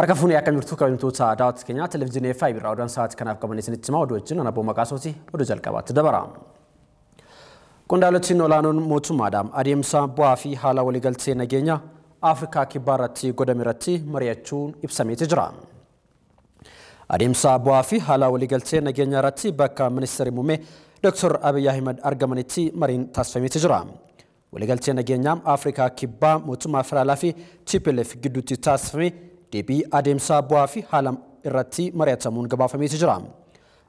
Arkafuni akka jirtu kabajamtoota daawwattoota keenya televezyiinii FI birraa odaan sa'aatii kanaaf qaban isinitti himaa oduu wajjin anaboo maqaasooti oduu jalqabaatti dabara. Qondaaltonni olaanoon mootummaadhaan adeemsa bu'aa fi haala waliigaltee nageenya Afrikaa kibbaa irratti godhame irratti mari'achuun ibsamee jira. Adeemsa bu'aa fi haala waliigaltee nageenya irratti bakka ministeerri muummee Dr. Abiy Ahmed argamanitti mariin taasifamee jira. Waliigaltee nageenya Afrikaa kibbaa mootummaa federaalaa fi TPLF gidduutti taasifame deebii adeemsa bu'aa fi haala irratti mari'atamuun gabaafamee jira.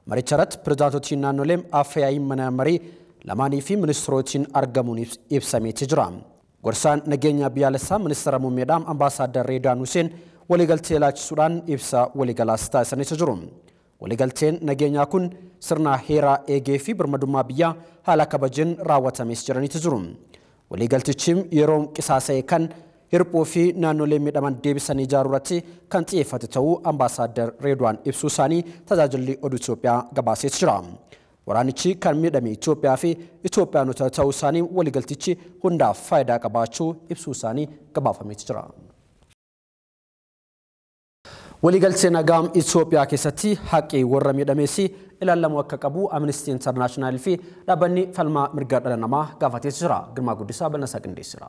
Maricha irratti pirezidaantotiin naannolee Afyaa'ii mana marii lamaanii fi ministeerotiin argamuun ibsamee jira. Gorsaan nageenya biyyaalessaa ministeera muummeedhaan ambaasaadar Reedwaan Huseen waliigaltee laachisuudhaan ibsa waliigalaas taasisanii jiru. Waliigalteen nageenyaa kun sirna heeraa eegee fi birmadummaa biyyaa haala kabajeen raawwatamees jiranii jiru. Waliigaltichi yeroo qisaasa'e kan hirphoo fi naannolee miidhaman deebisanii ijaaruu irratti kan xiyyeeffate ta'uu ambaasaadar Reedwaan ibsuu isaanii tajaajilli oduu Itoophiyaa gabaasee jira. Waraanichi kan miidhame Itoophiyaa fi Itoophiyaanota ta'uu isaanii waliigaltichi hundaaf faayidaa qabaachuu ibsuu isaanii gabaafamee jira. Waliigaltee nagaa Itoophiyaa keessatti haqi warra miidhameessi ilaalamuu akka qabu Amnesty International fi dhaabbanni falmaa mirga dhala namaa gaafatee jira. Girmaa Guddisaa Bal'asaa qindeessira.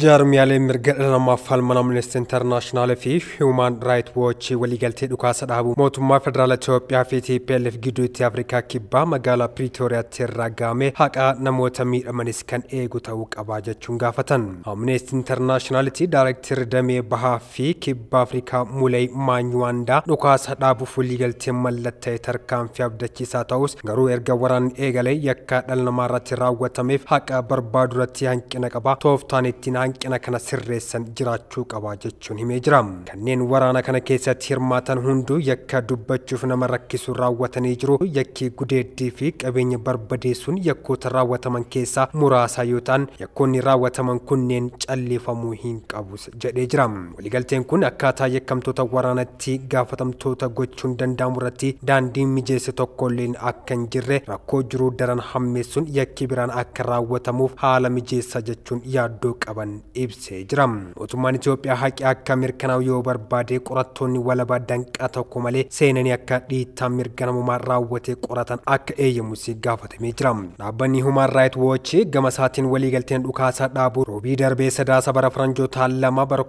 Jarmiyaalee mirga dhala namaa falman Amnesty International fi Human Rights Watch waliigaltee dhukaasa dhaabuu mootummaa federaalaa Itoophiyaa fi TPLF gidduutti Afrikaa kibbaa magaalaa Pretooriyaatti raggaame haqa namoota miidhamanis kan eegu ta'uu qaba jechuun gaafatan. Amnesty International Director Damee Bahaa fi Kibba Afrikaa Muley Maanyuwaandaa dhukaasa dhaabuuf waliigaltee mallattee tarkaanfii abdachiisaa ta'us garuu erga waraanni eegalee yakka dhala namaa irratti raawwatameef haqa barbaadu irratti hanqina qaba. Tooftaan itti hanqina kana sirreessan jiraachuu qaba jechuun himee jira. Kanneen waraana kana keessatti hirmaatan hunduu yakka dubbachuuf nama rakkisu raawwatanii jiru. Yakki gudeeddii fi qabeenya barbadeessuun yakkoota raawwataman keessaa muraasa yoo ta'an yakkoonni raawwataman kunneen calleeffamuu hin qabu jedhee jira. Waliigalteen kun akkaataa yakkamtoota waraanatti gaafatamtoota gochuun danda'amu irratti daandii mijeesse tokkollee akka hin jirre rakkoo jiru daran hammeessuun yakki biraan akka raawwatamuuf haala mijeessa jechuun yaaddoo qaban ibsee jira. Mootummaan Itoophiyaa haqi akka mirkanaa'u yoo barbaade qorattoonni walabaa danqaa tokko malee seenanii akka dhiittaa mirga namummaa raawwate qoratan akka eeyyamus gaafatamee jira. Dhaabbanni Human Rights Watch gama isaatiin waliigalteen dhukaasaa dhaabuu roobii darbee sadaasa bara faranjoota 2 bara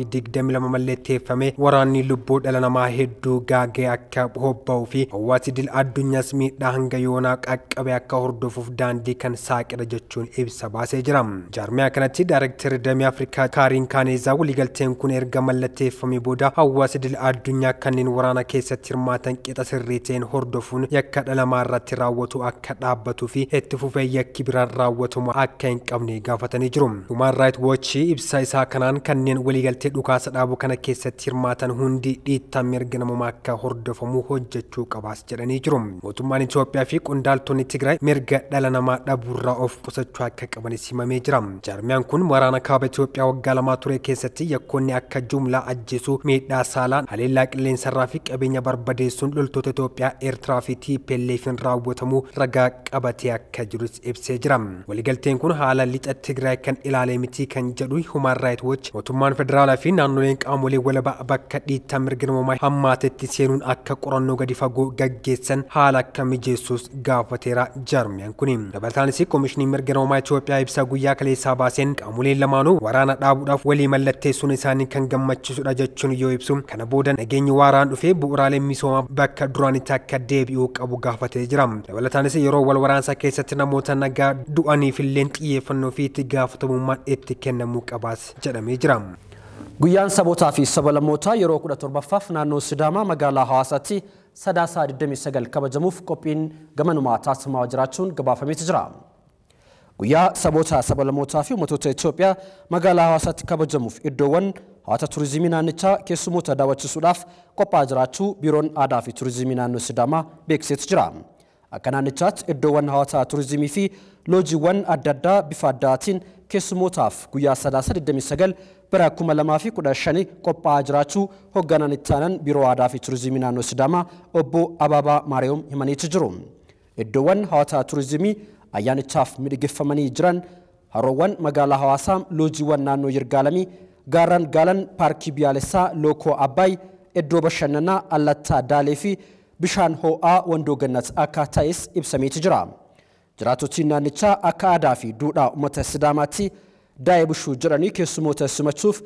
2022 mallatteeffame waraanni lubbuu dhala namaa hedduu gaagee akka hobba'uu fi hawaasi dil addunyaas miidhaa hanga yoonaa qaqqabe akka hordofuuf daandii kan saaqedha jechuun ibsa baasee jira. Jaarmiyaa kanatti Director Damee Afrikaa Kaariin Kaanezaa waliigalteen kun erga mallatteeffamee booda hawaasa dil addunyaa kanneen waraana keessatti hirmaatan qixa sirrii ta'een hordofuun yakka dhala namaa irratti raawwatu akka dhaabbatuu fi itti fufee yakki biraan raawwatamu akka hin qabne gaafatanii jiru. Human Rights Watch ibsa isaa kanaan kanneen waliigaltee dhukaasa dhaabuu kana keessatti hirmaatan hundi dhiittaa mirga namummaa akka hordofamu hojjechuu qabaas jedhanii jiru. Mootummaan Itoophiyaa fi qondaaltonni Tigraay mirga dhala namaa dhabuurraa of qusachuu akka qabanis himamee jira. Jaarmiyaan kun waraana kaaba Itoophiyaa waggaa 2 ture keessatti yakkoonni akka jumlaa ajjeesuu miidhaa saalaan haleellaa qilleensarraa fi qabeenya barbadeessuun loltoota Itoophiyaa Eertiraa fi TPLF'n raawwatamuu ragaa qabatee akka jirus ibsee jira. Waliigalteen kun haala lixa Tigraay kan ilaalee miti kan jedhu Human Rights Watch mootummaan federaalaa fi naannoleen qaamolee walabaa bakka dhiittaa mirga namummaa hammaatetti seenuun akka qorannoo gadi fagoo gaggeessan haala akka mijeessuus gaafateera jaarmiyaan kun. Dabalataanis Komishinii mirga namummaa Itoophiyaa ibsa guyyaa kaleessaa baaseen qaamoleen lamaanuu waraana dhaabuudhaaf walii mallatteessuun isaanii kan gammachiisudha jechuun yoo ibsu kana booda nageenyi waaraan dhufee bu'uuraaleen misoomaa bakka duraanitti akka deebi'uu qabu gaafatee jira. Dabalataanis yeroo wal waraansaa keessatti namoota nagaa du'aniif illee xiyyeeffannoo fi itti gaafatamummaan itti kennamuu qabaas jedhamee jira. Guyyaan sabootaa fi sablammootaa yeroo 17ffaaf naannoo Sidaamaa magaalaa Hawaasaatti Sadaasaa 29 kabajamuuf qophiin gamanumaa taasifamaa jiraachuun gabaafamee jira. Guyyaa saboota sablammootaa fi uummattoota Itoophiyaa magaalaa Hawaasaatti kabajamuuf iddoowwan hawwata turizimii naannichaa keessummoota daawwachiisuudhaaf qophaa'aa jiraachuu biiroon aadaa fi turizimii naannoo Sidaamaa beeksisee jira. Akka naannichaatti iddoowwan hawwata turizimii fi loojiiwwan adda addaa bifa addaatiin keessummootaaf guyyaa Sadaasaa 29 bara 2015 qophaa'aa jiraachuu hoogganaan itti aanan biiroo aadaa fi turizimii naannoo Sidaamaa obbo Abaabaa Maariyoom himanii jiru. Iddoowwan hawwata turizimii ayyaanichaaf miidhagfamanii jiran haroowwan magaalaa Hawaasaa loojiiwwan naannoo Yirgaalamii gaarran gaalan paarkii biyaalessaa lookoo Abbaay iddoo bashannanaa allattaa daalee fi bishaan ho'aa wandoo gannat akka ta'es ibsameeti jira. Jiraattotiin naannichaa akka aadaa fi duudhaa uummata Sidaamaatti daa'ee bushuu jedhanii keessummoota simachuuf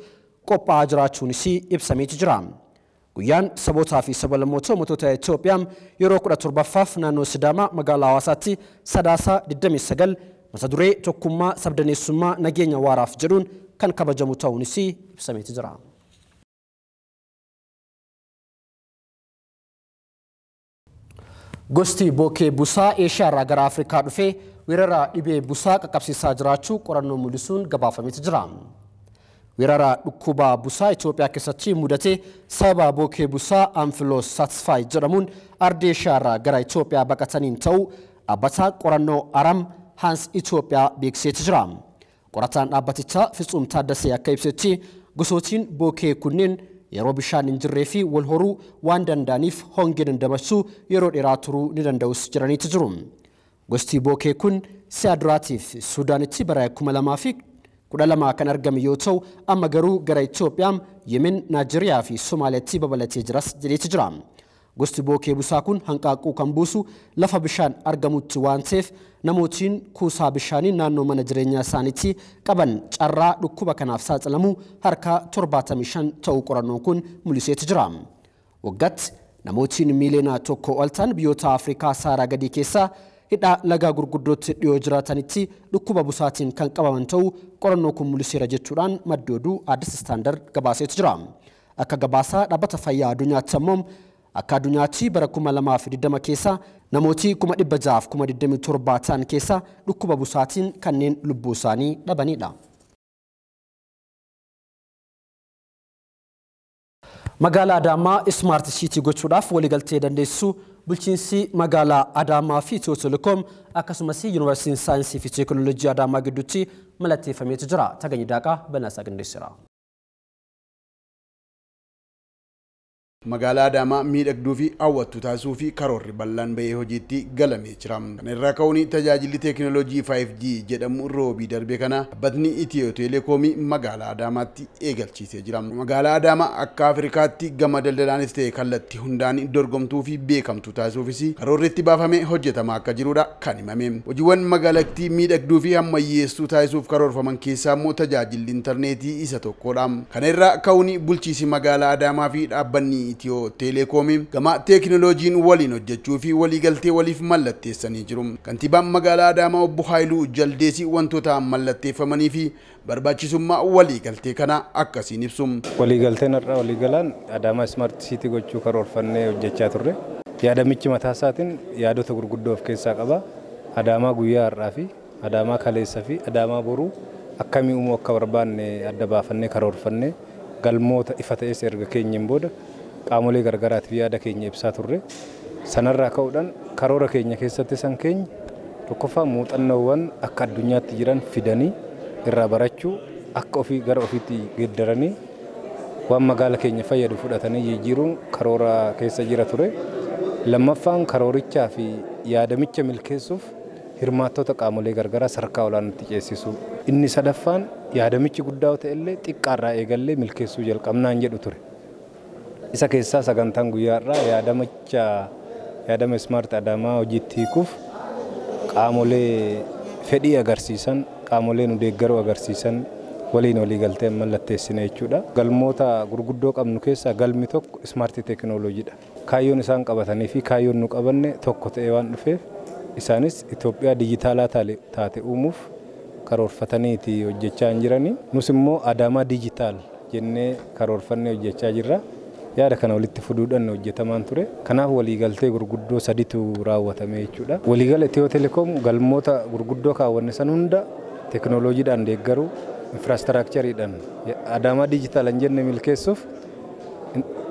qophaa'aa jiraachuunis ibsameeti jira. Guyyaan sabootaa fi sablammoota uummattoota Itoophiyaa yeroo 17ffaaf naannoo Sidaamaa magaalaa Hawaasaatti Sadaasaa 29 mata duree tokkummaa sabdaneessummaa nageenya waaraaf jedhuun kan kabajamu ta'uunis ibsameeti jira. Gosti bookee busaa Eeshiyaarraa gara Afrikaa dhufee weerara dhibee busaa qaqqabsiisaa jiraachuu qorannoo mul'isuun gabaafameeti jira. Weerara dhukkuba busaa Itoophiyaa keessatti mudate sababa bookee busaa Amphilos satisfy jedhamuun ardii Eeshiyaarraa gara Itoophiyaa baqataniin ta'uu dhaabbata qorannoo Aram Hans Itoophiyaa beeksiseeti jira. Qorataan dhaabbatichaa Fitsum Taaddasee akka ibsetti gosootiin bookee kunneen yeroo bishaan hin jirree fi wal horuu waan danda'aniif hongee dandamachuu yeroo dheeraa turuu ni danda'us jiraniiti jiru. Gosti bookee kun si'a duraatiif Suudaanitti bara 2012 kan argame yoo ta'u amma garuu gara Itoophiyaa, Yemen, Naajeeriyaa fi Somaaliyaatti babal'atee jiras jedheeti jira. Gosti bookee busaa kun hanqaaquu kan buusu lafa bishaan argamutti waan ta'eef namootiin kuusaa bishaanii naannoo mana jireenyaa isaaniitti qaban carraa dhukkuba kanaaf saaxilamuu harka 75 ta'uu qorannoon kun mul'iseeti jira. Waggaatti namootiin miiliyoona tokko ol ta'an biyyoota Afrikaa Saaraa gadii keessaa hidha lagaa gurguddootti dhiyoo jiraatanitti dhukkuba busaatiin kan qabaman ta'uu qorannoo kun mul'iseera jechuudhaan maddi oduu Addis Standard gabaaseeti jira. Akka gabaasaa dhaabbata fayyaa addunyaatti ammoo akka addunyaatti bara 2020 keessa namooti 627 ta'an keessa dhukkuba busaatiin kanneen lubbuu isaanii dhabanidha. Magaalaa Adaamaa Smart City gochuudhaaf waliigaltee dandeessuu bulchiinsi magaalaa Adaamaa fi Itiyoo Telekoom akkasumas Yuunivarsiitiin Saayinsii fi Teekinooloojii Adaamaa gidduutti mallatteeffameeti jira. Tagany Daaqaa Banaasaa qindeessira. Magaalaa Adaamaa miidhagduu fi hawwattuu taasisuu fi karoorri bal'aan bahee hojiitti galamee jira. Kana irraa ka'uun tajaajilli teekinooloojii 5G jedhamu roobii darbe kana dhaabbatni Itiyoo Telekoomii magaalaa Adaamaatti eegalchiisee jira. Magaalaa Adaamaa akka Afrikaatti gama daldalaanis ta'e kallattii hundaan dorgomtuu fi beekamtuu taasisuufis karoorri itti baafamee hojjetamaa akka jirudha kan himame. Hojiiwwan magaalattii miidhagduu fi ammayyeessuu taasisuuf karoorfaman keessaa immoo tajaajilli intarneetii isa tokkodha. Kana irraa ka'uun bulchiinsi magaalaa Adaamaa fi dhaabbanni Itiyoo Telekoomii gama teekinooloojiin waliin hojjechuu fi waliigaltee waliif mallatteessanii jiru. Kantiibaan magaalaa Adaamaa obbo Haayiluu Jaldeesii wantoota mallatteeffamanii fi barbaachisummaa waliigaltee kana akkasiin ibsu. Waliigalteen irraa waliigalaan Adaamaa Smart City gochuu karoorfannee hojjechaa turre. Yaadamichi mataa isaatiin yaadota gurguddoo of keessaa qaba. Adaamaa guyyaa har'aa fi Adaamaa kaleessa fi Adaamaa boruu akkamii uumuu akka barbaanne adda baafannee karoorfannee galmoota ifa ta'es erga keenyaan booda qaamolee gargaraatiif yaada keenya ibsaa turre. Sanarraa ka'uudhaan karoora keenya keessatti san keenya tokkoffaa muuxannoowwan akka addunyaatti jiran fidanii irraa barachuu akka ofii gara ofiitti geeddaranii waan magaala keenya fayyadu fudhatanii jijjiiruun karoora keessa jira ture. Lammaffaan karoorichaa fi yaadamicha milkeessuuf hirmaattota qaamolee gargaraa sadarkaa olaanaatti ceesisuu. Inni sadaffaan yaadamichi guddaa ta'e illee xiqqaarraa eegallee milkeessuu jalqabnaan jedhu ture. Isa keessaa sagantaan guyyaa irraa yaadama Smart Adaamaa hojiitti hiikuuf qaamolee fedhii agarsiisan, qaamolee nu deeggaruu agarsiisan waliin waliigaltee mallatteessine jechuudha. Galmoota gurguddoo qabnu keessaa galmi tokko Smart Teekinooloojiidha. Kaayyoon isaan qabatanii fi kaayyoon nu qabanne tokko ta'ee waan dhufeef isaanis Itoophiyaa dijitaalaa taate uumuuf karoorfataniiti hojjechaa jiranii. Nus immoo Adaamaa dijitaal jennee karoorfannee hojjechaa jirra. Yaada kana walitti fiduudhaan hojjetamaan ture. Kanaaf waliigaltee gurguddoo sadiitu raawwatame jechuudha. Waliigala Itiyoo Telekoom galmoota gurguddoo kaawwanne san hunda teekinooloojiidhaan deeggaruu, infraastiraakchariidhaan Adaamaa dijitaalan jenne milkeessuuf,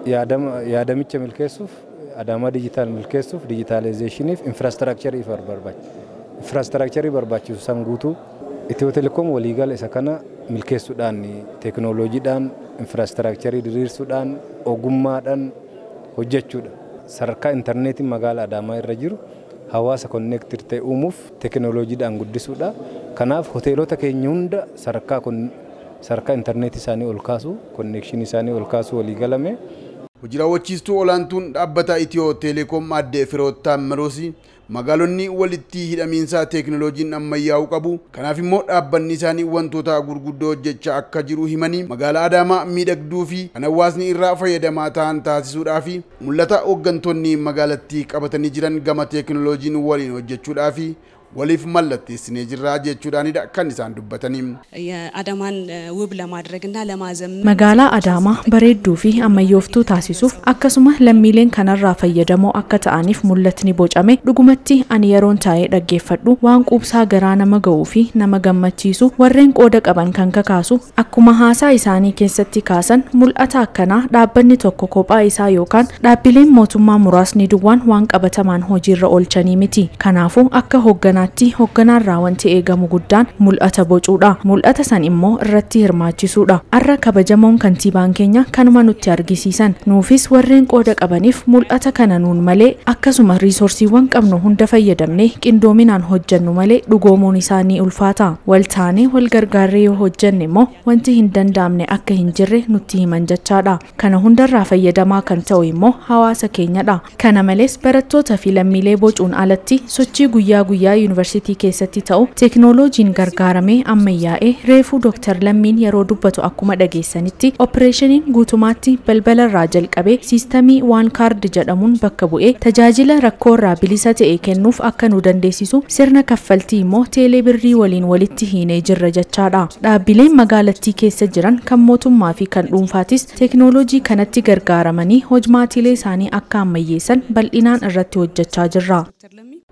yaadamicha milkeessuuf, Adaamaa dijitaal milkeessuuf, dijitaalizeeshiniif infraastiraakcharii barbaachisa. Infraastiraakcharii barbaachisu san guutuu Itiyoo Telekoom waliigala isa kana milkeessuudhaan teekinooloojiidhaan infraastiraakcharii diriirsuudhaan ogummaadhaan hojjechuudha. Sadarkaa intarneetiin magaalaa Adaamaa irra jiru hawaasa konneektir ta'e uumuuf teekinooloojiidhaan guddisuudha. Kanaaf hoteelota keenya hunda sadarkaa sarka internet isaanii ol kaasu connection isaanii ol kaasu walii galame. Hojii raawwachiistuu olaantuun dhaabbata Itiyoo Teleekoom aadde Firoot Taammiroosi magaalonni walitti hidhamiinsa teekinooloojiin ammayyaa'uu qabu. Kanaaf immoo dhaabbanni isaanii wantoota gurguddoo hojjechaa akka jiru himanii magaalaa Adaamaa miidhagduu fi kan hawaasni irraa fayyadamaa ta'an taasisuudhaaf mul'ata hooggantoonni magaalattii qabatanii jiran gama teekinooloojiin waliin hojjechuudhaaf waliif mallatteessinee jirra jechuudhaanidha kan isaan dubbatanii. አዳማን ውብ ለማድረግና ለማዘመን መጋላ አዳማ በሬዱ ፊ አመዮፍቱ ታሲሱፍ አከሱማ ለሚሌን ከነራ ፈየደሞ አከታአኒፍ ሙለትኒ ቦጫሜ ዱጉመቲ አንየሮን ታዬ ደገፈዱ ዋን ቁብሳ ገራ ነመገው ፊ ነመገመቺሱ ወሬን ቆደ ቀበን ከንከካሱ አኩማ ሃሳ ኢሳኒ ኬሰቲ ካሰን ሙልአታ አከና ዳበኒ ቶኮ ኮጳ ኢሳ ዮካን ዳቢሌን ሞቱማ ሙራስኒ ዱዋን ዋን ቀበተማን ሆጂራ ኦልቸኒ ሚቲ ከናፉ አከ ሆገና hoogganaan raawwanti eegamu guddaan mul'ata bocuudha. Mul'ata san immoo irratti hirmaachisuudha. Arra kabajamoon kantiibaan keenya kanuma nutti argisiisan. Nuufis warreen qooda qabaniif mul'ata kana nuun malee akkasuma riisorsiiwwan qabnu hunda fayyadamne qindoominaan hojjennu malee dhugoomuun isaanii ulfaata. Waltaanee wal gargaarree yoo hojjenne immoo wanti hin danda'amne akka hin jirre nutti himan jechaadha. Kana hundarraa fayyadamaa kan ta'u immoo hawaasa keenyadha. Kana malees barattoota fi lammiilee bocuun alatti sochii guyyaa guyyaa University keessatti ta'u teekinooloojiin gargaaramee ammayyaa'ee reefuu Dr. Lammiin yeroo dubbatu akkuma dhageessanitti opereeshiniin guutumaatti balbalarraa jalqabee siistamii waan kaard jedhamuun bakka bu'ee tajaajila rakkoorraa bilisa ta'e kennuuf akka nu dandeessisu sirna kaffaltii immoo teelee birrii waliin walitti hiinee jirra jechaadha. Dhaabbileen magaalattii keessa jiran kan mootummaa fi kan dhuunfaatis teekinooloojii kanatti gargaaramanii hojmaatilee isaanii akka ammayyeessan bal'inaan irratti hojjechaa jirra.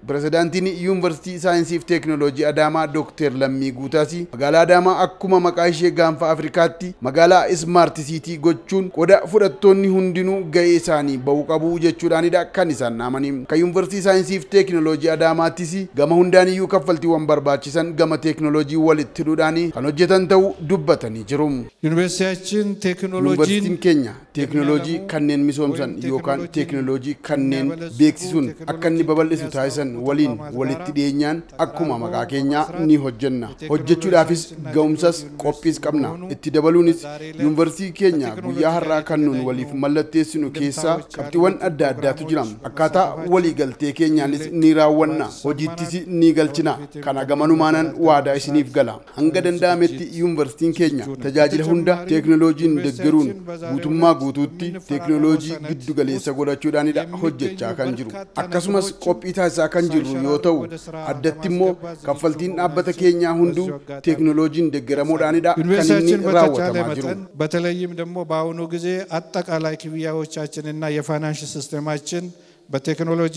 Pirezidaantiin Yuunivarsiitii Saayinsii fi Teekinooloojii Adaamaa Dr. Lammii Guutaasi magaalaa Adaamaa akkuma maqaa ishee gaanfa Afrikaatti magaalaa Ismaart Siitii gochuun qooda fudhattoonni hundinuu ga'ee isaanii ba'uu qabu jechuudhaanidha kan isaan naamanii. Kan Yuunivarsiitii Saayinsii fi Teekinooloojii Adaamaattis gama hundaaniyyuu kaffaltiiwwan barbaachisan gama teekinooloojii walitti hidhuudhaan kan hojjetan ta'uu dubbatanii jiru. Yuunivarsiitiin keenya teekinooloojii kanneen misoomsan yookaan teekinooloojii kanneen beeksisuun akka inni babal'isu taasisan waliin walitti dhiyeenyaan akkuma maqaa keenyaa ni hojjenna. Hojjechuudhaafis ga'umsas qophiis qabna. Itti dabaluunis yuunivarsiitii keenya guyyaa har'aa kan nuun waliif mallatteessinu keessaa qabxiiwwan adda addaatu jira. Akkaataa waliigaltee keenyaanis ni raawwanna. Hojiittis ni galchina. Kana gamanumaanan waadaa isiniif gala. Hanga danda'ametti yuunivarsiitiin keenya tajaajila hunda teekinooloojiin deeggaruun guutummaa guutuutti teekinooloojii giddu galeessa godhachuudhaanidha hojjechaa kan jiru. Akkasumas qophii taasisaa kan jiru yoo ta'u addatti immoo kaffaltiin dhaabbata keenyaa hunduu teekinooloojiin deeggaramuudhaanidha kan inni raawwatamaa jiru. በተለይም ደግሞ በአሁኑ ጊዜ አጠቃላይ ክፍያዎቻችንና የፋይናንስ ሲስተማችን በቴክኖሎጂ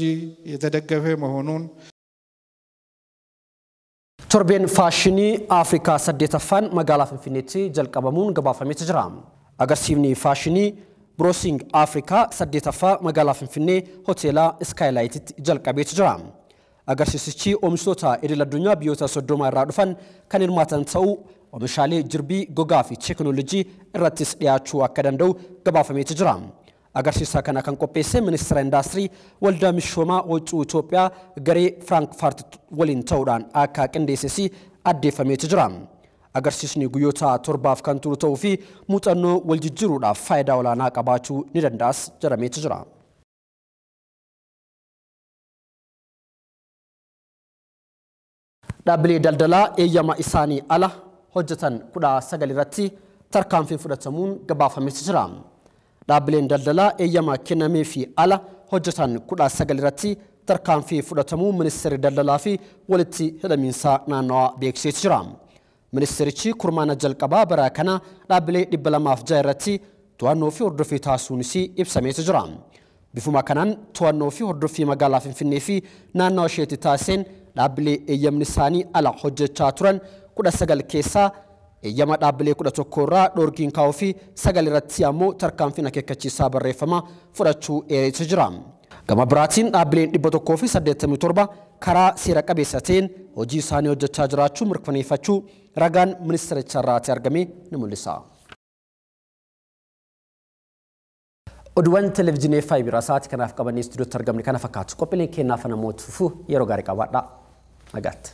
የተደገፈ መሆኑን torbeen faashinii Afrikaa 8ffaan magaalaa Finfinneetti jalqabamuun gabaafamee jira. Agarsiifni faashinii Browsing Afrikaa 8ffaa magaalaa Finfinnee hoteela Skylight'tti jalqabee jira. Agarsiisichi oomishtoota idil addunyaa biyyoota 30 irraa dhufan kan hirmaatan ta'uu oomishaalee jirbii gogaa fi teekinooloojii irrattis dhiyaachuu akka danda'u gabaafamee jira. Agarsiisa kana kan qopheesse ministeera indaastirii waldaa mishoomaa huccuu Itoophiyaa garee Frankfurt waliin ta'uudhaan akka qindeessee addeeffamee jira. Agarsiisni guyyoota 7 kan turu ta'uu fi muuxannoo wal jijjiiruudhaaf faayidaa olaanaa qabaachuu ni danda'as jedhamee jira. Dhaabbilee daldalaa eeyyama isaanii ala hojjetan 19 irratti tarkaanfii fudhatamuun gabaafamee jira. Dhaabbileen daldalaa eeyyama kennamee fi ala hojjetan 19 irratti tarkaanfii fudhatamuu ministeerri daldalaa fi walitti hidhamiinsa naannawaa beeksisee jira. Ministeerichi kurmaana jalqabaa bara kana dhaabbilee 206 irratti to'annoo fi hordoffii taasisuunis ibsamee jira. Bifuma kanaan to'annoo fi hordoffii magaalaa Finfinnee fi naannawaa isheetti taasiseen dhaabbilee eeyyamni isaanii ala hojjechaa turan 19 keessaa eeyyama dhaabbilee 11 irraa dhoorgiin kaa'uu fi 9 irratti ammoo tarkaanfiin akeekkachiisaa barreeffamaa fudhachuu eeree jira. Gama biraatiin dhaabbileen 187 karaa seera qabeessa ta'een hojii isaanii hojjechaa jiraachuu mirkaneeffachuu ragaan ministeericha irraatti argame ni mul'isa. Oduuwwan televezyiinii Faayibiraa sa'aatii kanaaf qabanii istuudiyootti argamne kana fakkaatu. Qophiileen keenyaaf namoota fufuu yeroo gaarii qabaadhaa. Nagaatti.